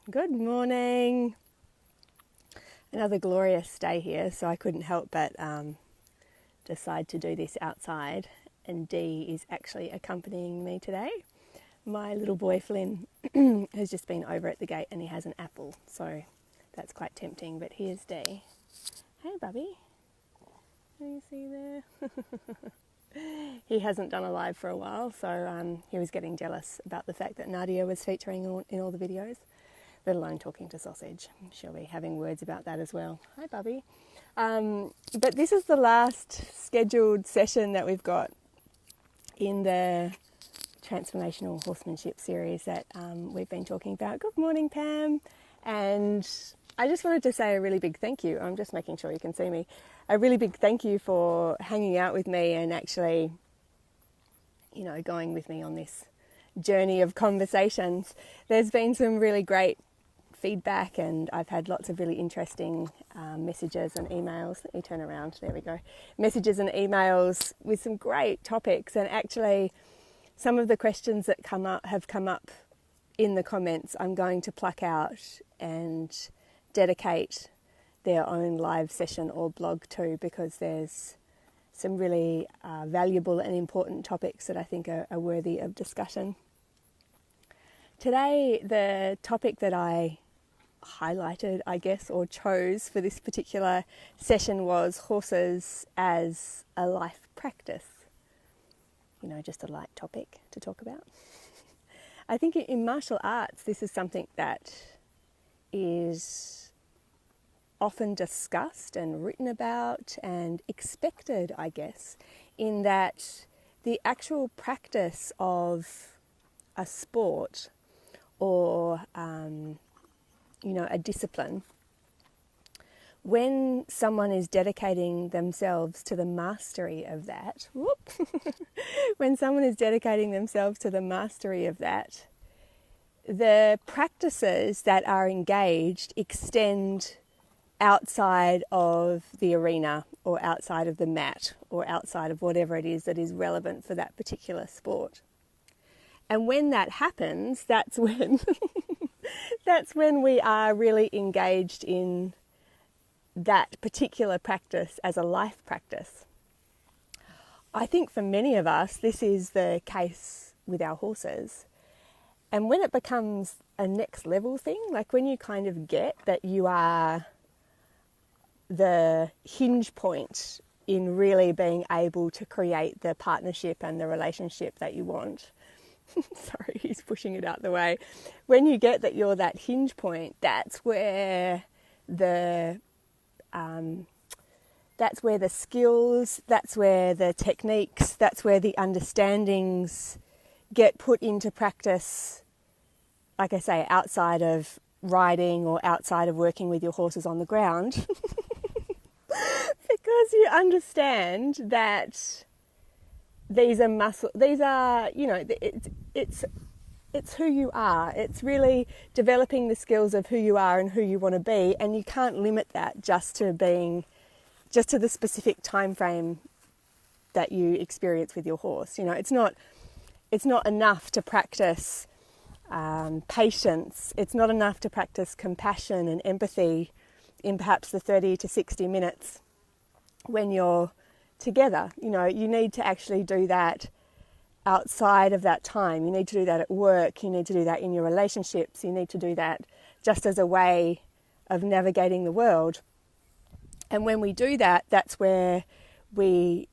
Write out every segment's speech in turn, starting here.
Good morning. Another glorious day here, so I couldn't help but decide to do this outside. And Dee is actually accompanying me today. My little boy Flynn has just been over at the gate and he has an apple, so that's quite tempting. But here's Dee. Hey, Bubby. Can you see there? He hasn't done a live for a while, so he was getting jealous about the fact that Nadia was featuring in all the videos, let alone talking to Sausage. She'll be having words about that as well. Hi, Bubby. But this is the last scheduled session that we've got in the Transformational Horsemanship Series that we've been talking about. Good morning, Pam. And I just wanted to say a really big thank you. I'm just making sure you can see me. A really big thank you for hanging out with me and actually, going with me on this journey of conversations. There's been some really great feedback and I've had lots of really interesting messages and emails. Let me turn around. There we go. Messages and emails with some great topics, and actually some of the questions that have come up in the comments I'm going to pluck out and dedicate their own live session or blog to, because there's some really valuable and important topics that I think are worthy of discussion. Today, the topic that I highlighted, I guess, or chose for this particular session was horses as a life practice. Just a light topic to talk about. I think in martial arts, this is something that is often discussed and written about and expected, I guess, in that the actual practice of a sport or, a discipline, when someone is dedicating themselves to the mastery of that, when someone is dedicating themselves to the mastery of that, the practices that are engaged extend outside of the arena or outside of the mat or outside of whatever it is that is relevant for that particular sport. And when that happens, that's when we are really engaged in that particular practice as a life practice. I think for many of us, this is the case with our horses. And when it becomes a next level thing, like when you kind of get that you are the hinge point in really being able to create the partnership and the relationship that you want. Sorry, he's pushing it out the way. When you get that you're that hinge point, that's where the skills, that's where the techniques, that's where the understandings get put into practice, like I say, outside of riding or outside of working with your horses on the ground. Because you understand that these are, it's who you are. It's really developing the skills of who you are and who you want to be, and you can't limit that just to the specific time frame that you experience with your horse. It's not enough to practice patience. It's not enough to practice compassion and empathy in perhaps the 30 to 60 minutes when you're together. You need to actually do that outside of that time. You need to do that at work. You need to do that in your relationships. You need to do that just as a way of navigating the world. And when we do that, that's where we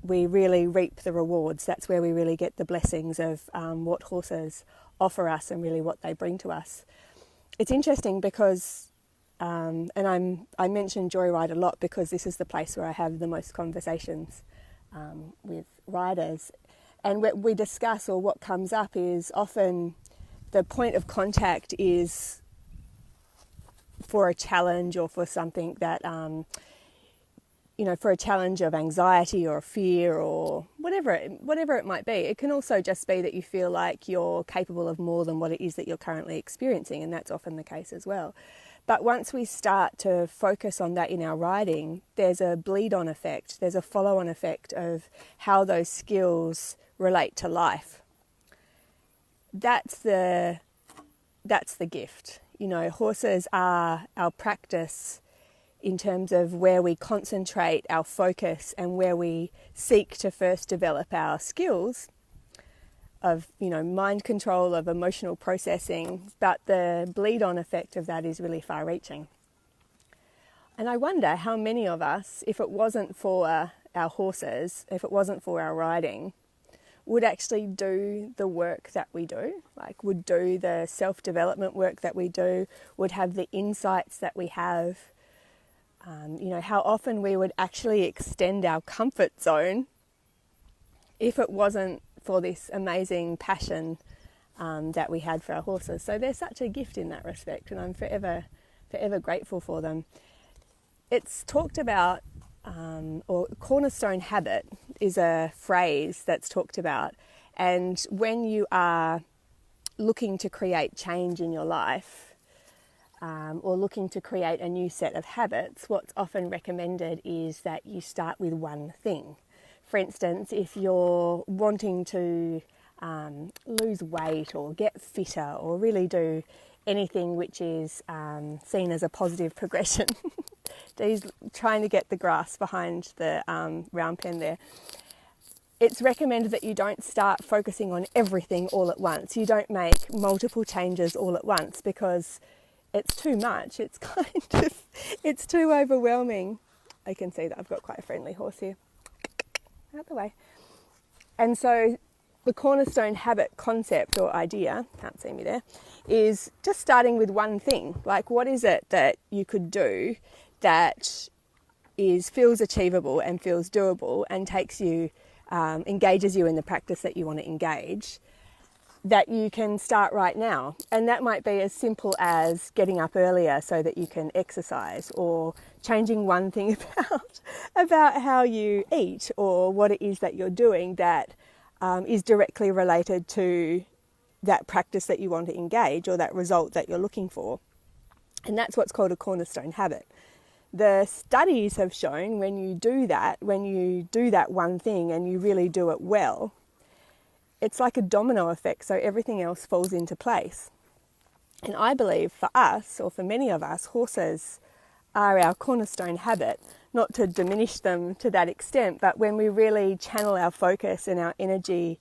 really reap the rewards. That's where we really get the blessings of what horses offer us and really what they bring to us. It's interesting because I mention Joyride a lot because this is the place where I have the most conversations with riders. And what we discuss, or what comes up, is often the point of contact is for a challenge or for something that, for a challenge of anxiety or fear or whatever it might be. It can also just be that you feel like you're capable of more than what it is that you're currently experiencing, and that's often the case as well. But once we start to focus on that in our riding, there's a bleed-on effect, there's a follow-on effect of how those skills relate to life. That's the that's the gift. You know, horses are our practice in terms of where we concentrate our focus and where we seek to first develop our skills of, you know, mind control, of emotional processing, but the bleed-on effect of that is really far-reaching. And I wonder how many of us, if it wasn't for our horses, if it wasn't for our riding, would actually do the work that we do, like would do the self-development work that we do, would have the insights that we have. You know, how often we would actually extend our comfort zone if it wasn't for this amazing passion that we had for our horses. So they're such a gift in that respect, and I'm forever grateful for them. It's talked about, or cornerstone habit is a phrase that's talked about, and when you are looking to create change in your life, or looking to create a new set of habits, what's often recommended is that you start with one thing. For instance, if you're wanting to lose weight or get fitter or really do anything which is seen as a positive progression, Dee's trying to get the grass behind the round pen there. It's recommended that you don't start focusing on everything all at once. You don't make multiple changes all at once, because it's too much. It's it's too overwhelming. I can see that I've got quite a friendly horse here. Out the way. And so the cornerstone habit concept or idea, can't see me there, is just starting with one thing. Like, what is it that you could do that feels achievable and feels doable and takes you, engages you in the practice that you want to engage, that you can start right now. And that might be as simple as getting up earlier so that you can exercise, or changing one thing about how you eat, or what it is that you're doing that is directly related to that practice that you want to engage, or that result that you're looking for. And that's what's called a cornerstone habit. The studies have shown when you do that one thing and you really do it well, it's like a domino effect, so everything else falls into place. And I believe for us, or for many of us, horses are our cornerstone habit, not to diminish them to that extent, but when we really channel our focus and our energy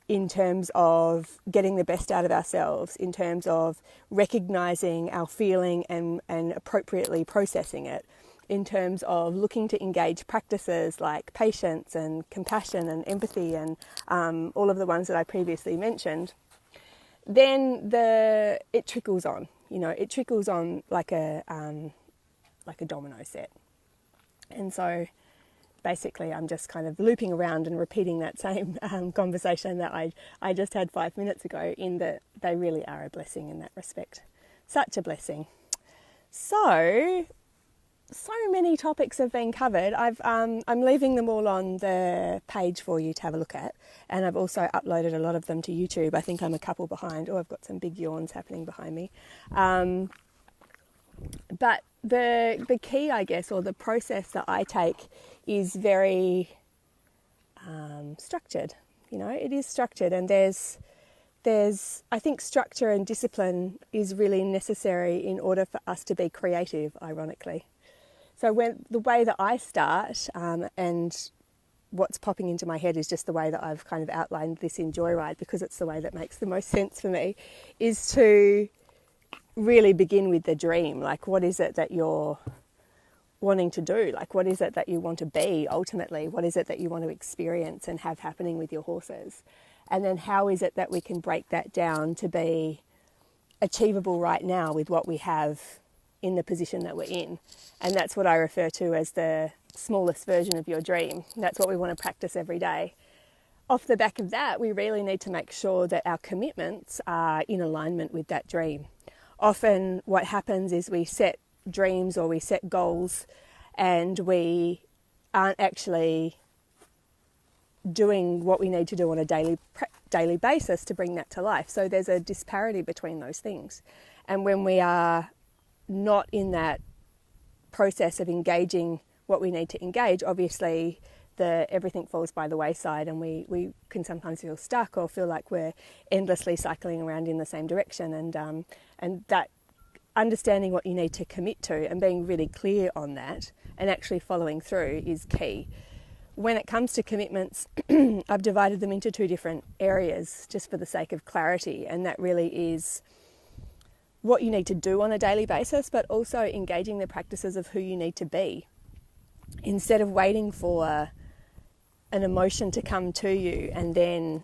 in terms of getting the best out of ourselves, in terms of recognizing our feeling and appropriately processing it, in terms of looking to engage practices like patience and compassion and empathy and all of the ones that I previously mentioned, then it trickles on. You know, it trickles on like a domino set. And so basically I'm just kind of looping around and repeating that same conversation that I just had 5 minutes ago, in that they really are a blessing in that respect. Such a blessing. So many topics have been covered. I'm leaving them all on the page for you to have a look at, and I've also uploaded a lot of them to YouTube. I think I'm a couple behind. Oh, I've got some big yawns happening behind me. But the key, I guess, or the process that I take is very structured. You know, it is structured, and there's I think structure and discipline is really necessary in order for us to be creative, ironically. So when the way that I start, and what's popping into my head is just the way that I've kind of outlined this in Joyride, because it's the way that makes the most sense for me, is to really begin with the dream. Like, what is it that you're wanting to do? Like, what is it that you want to be ultimately? What is it that you want to experience and have happening with your horses? And then how is it that we can break that down to be achievable right now with what we have in the position that we're in? And that's what I refer to as the smallest version of your dream. That's what we want to practice every day. Off the back of that, we really need to make sure that our commitments are in alignment with that dream. Often what happens is we set dreams or we set goals and we aren't actually doing what we need to do on a daily basis to bring that to life. So there's a disparity between those things. And when we are not in that process of engaging what we need to engage, obviously everything falls by the wayside, and we can sometimes feel stuck or feel like we're endlessly cycling around in the same direction. And that understanding what you need to commit to and being really clear on that and actually following through is key. When it comes to commitments, I've divided them into two different areas just for the sake of clarity, and that really is what you need to do on a daily basis, but also engaging the practices of who you need to be. Instead of waiting for an emotion to come to you and then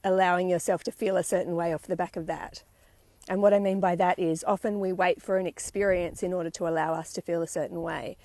allowing yourself to feel a certain way off the back of that. And what I mean by that is often we wait for an experience in order to allow us to feel a certain way.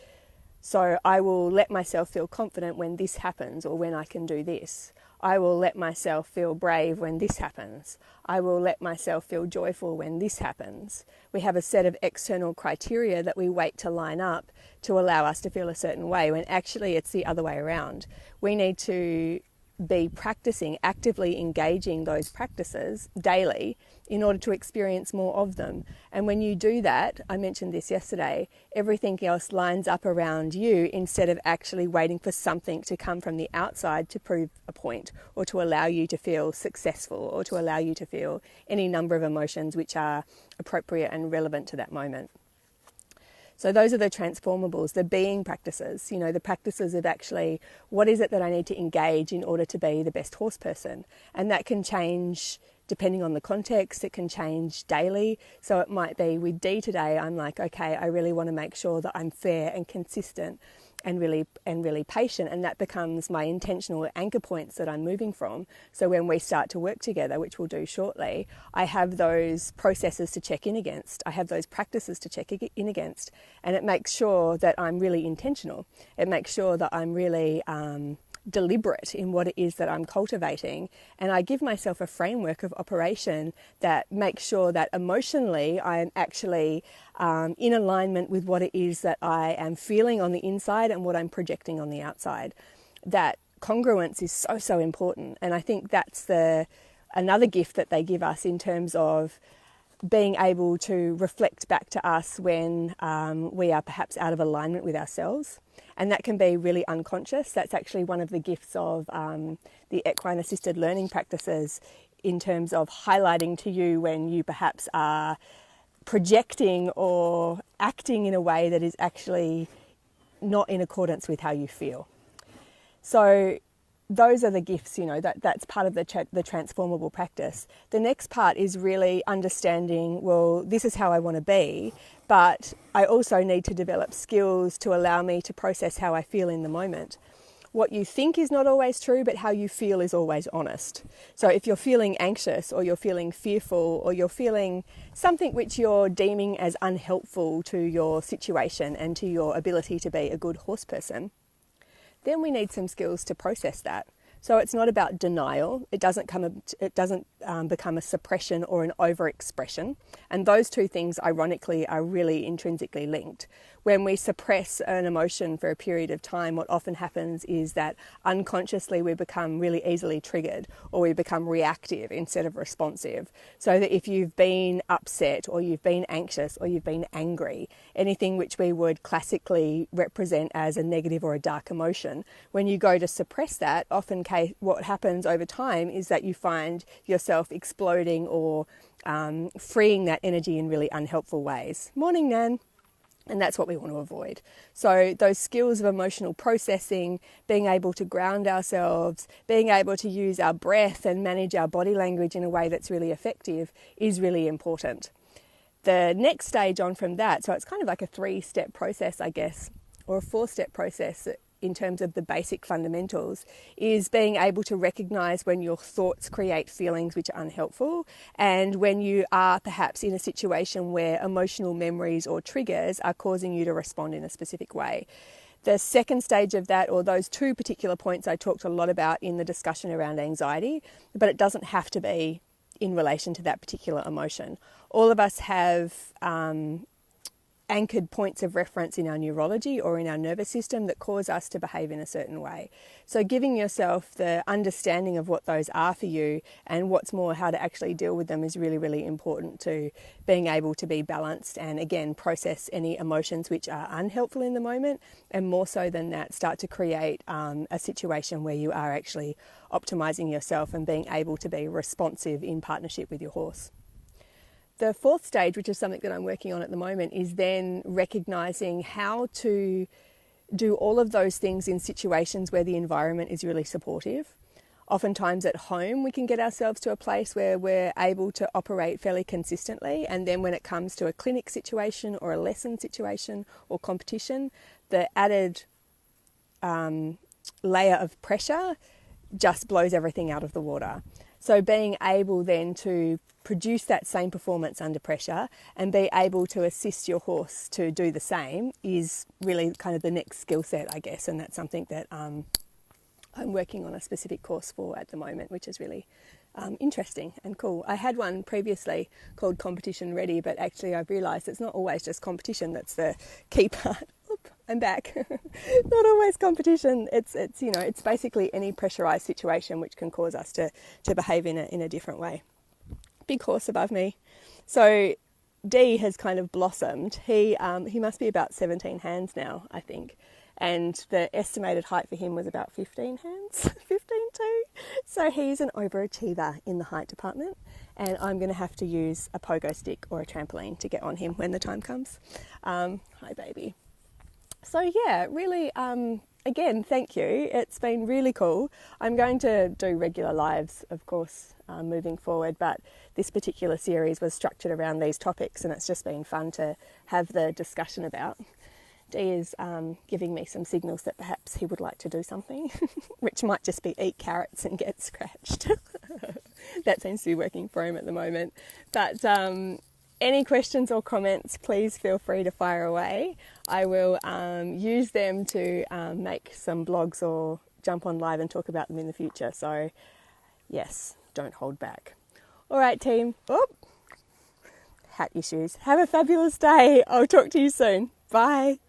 So I will let myself feel confident when this happens or when I can do this. I will let myself feel brave when this happens. I will let myself feel joyful when this happens. We have a set of external criteria that we wait to line up to allow us to feel a certain way, when actually it's the other way around. We need to be practicing, actively engaging those practices daily in order to experience more of them. And when you do that, I mentioned this yesterday, everything else lines up around you instead of actually waiting for something to come from the outside to prove a point or to allow you to feel successful or to allow you to feel any number of emotions which are appropriate and relevant to that moment. So those are the transformables, the being practices, the practices of actually what is it that I need to engage in order to be the best horse person. And that can change depending on the context. It can change daily. So it might be with D today, I'm like, okay, I really want to make sure that I'm fair and consistent and really patient, and that becomes my intentional anchor points that I'm moving from. So when we start to work together, which we'll do shortly, I have those processes to check in against. I have those practices to check in against, and it makes sure that I'm really intentional. It makes sure that I'm really deliberate in what it is that I'm cultivating, and I give myself a framework of operation that makes sure that emotionally I am actually in alignment with what it is that I am feeling on the inside and what I'm projecting on the outside. That congruence is so important, and I think that's another gift that they give us in terms of being able to reflect back to us when we are perhaps out of alignment with ourselves. And that can be really unconscious. That's actually one of the gifts of the equine assisted learning practices, in terms of highlighting to you when you perhaps are projecting or acting in a way that is actually not in accordance with how you feel. So those are the gifts, that's part of the transformable practice. The next part is really understanding, well, this is how I want to be, but I also need to develop skills to allow me to process how I feel in the moment. What you think is not always true, but how you feel is always honest. So if you're feeling anxious or you're feeling fearful or you're feeling something which you're deeming as unhelpful to your situation and to your ability to be a good horse person, then we need some skills to process that. So it's not about denial. It doesn't become a suppression or an overexpression. And those two things, ironically, are really intrinsically linked. When we suppress an emotion for a period of time, what often happens is that unconsciously we become really easily triggered, or we become reactive instead of responsive. So that if you've been upset or you've been anxious or you've been angry, anything which we would classically represent as a negative or a dark emotion, when you go to suppress that, often what happens over time is that you find yourself exploding or freeing that energy in really unhelpful ways. Morning, Nan. And that's what we want to avoid. So those skills of emotional processing, being able to ground ourselves, being able to use our breath and manage our body language in a way that's really effective is really important. The next stage on from that, so it's kind of like a 3-step process, I guess, or a 4-step process in terms of the basic fundamentals, is being able to recognize when your thoughts create feelings which are unhelpful, and when you are perhaps in a situation where emotional memories or triggers are causing you to respond in a specific way. The second stage of that, or those two particular points, I talked a lot about in the discussion around anxiety, but it doesn't have to be in relation to that particular emotion. All of us have anchored points of reference in our neurology or in our nervous system that cause us to behave in a certain way. So giving yourself the understanding of what those are for you, and what's more, how to actually deal with them, is really, really important to being able to be balanced and, again, process any emotions which are unhelpful in the moment, and more so than that, start to create a situation where you are actually optimizing yourself and being able to be responsive in partnership with your horse. The fourth stage, which is something that I'm working on at the moment, is then recognizing how to do all of those things in situations where the environment is really supportive. Oftentimes at home, we can get ourselves to a place where we're able to operate fairly consistently. And then when it comes to a clinic situation or a lesson situation or competition, the added layer of pressure just blows everything out of the water. So being able then to produce that same performance under pressure and be able to assist your horse to do the same is really kind of the next skill set, I guess. And that's something that I'm working on a specific course for at the moment, which is really interesting and cool. I had one previously called Competition Ready, but actually I've realised it's not always just competition that's the key part. I'm back. Not always competition. It's basically any pressurized situation which can cause us to behave in a different way. Big horse above me. So D has kind of blossomed. He must be about 17 hands now, I think. And the estimated height for him was about 15 hands, 15 too. So he's an overachiever in the height department, and I'm going to have to use a pogo stick or a trampoline to get on him when the time comes. Hi, baby. So yeah, really, again, thank you. It's been really cool. I'm going to do regular lives, of course, moving forward, but this particular series was structured around these topics, and it's just been fun to have the discussion about. D is giving me some signals that perhaps he would like to do something, which might just be eat carrots and get scratched. That seems to be working for him at the moment. But any questions or comments, please feel free to fire away. I will use them to make some blogs or jump on live and talk about them in the future. So yes, don't hold back. All right, team. Oh, hat issues. Have a fabulous day. I'll talk to you soon. Bye.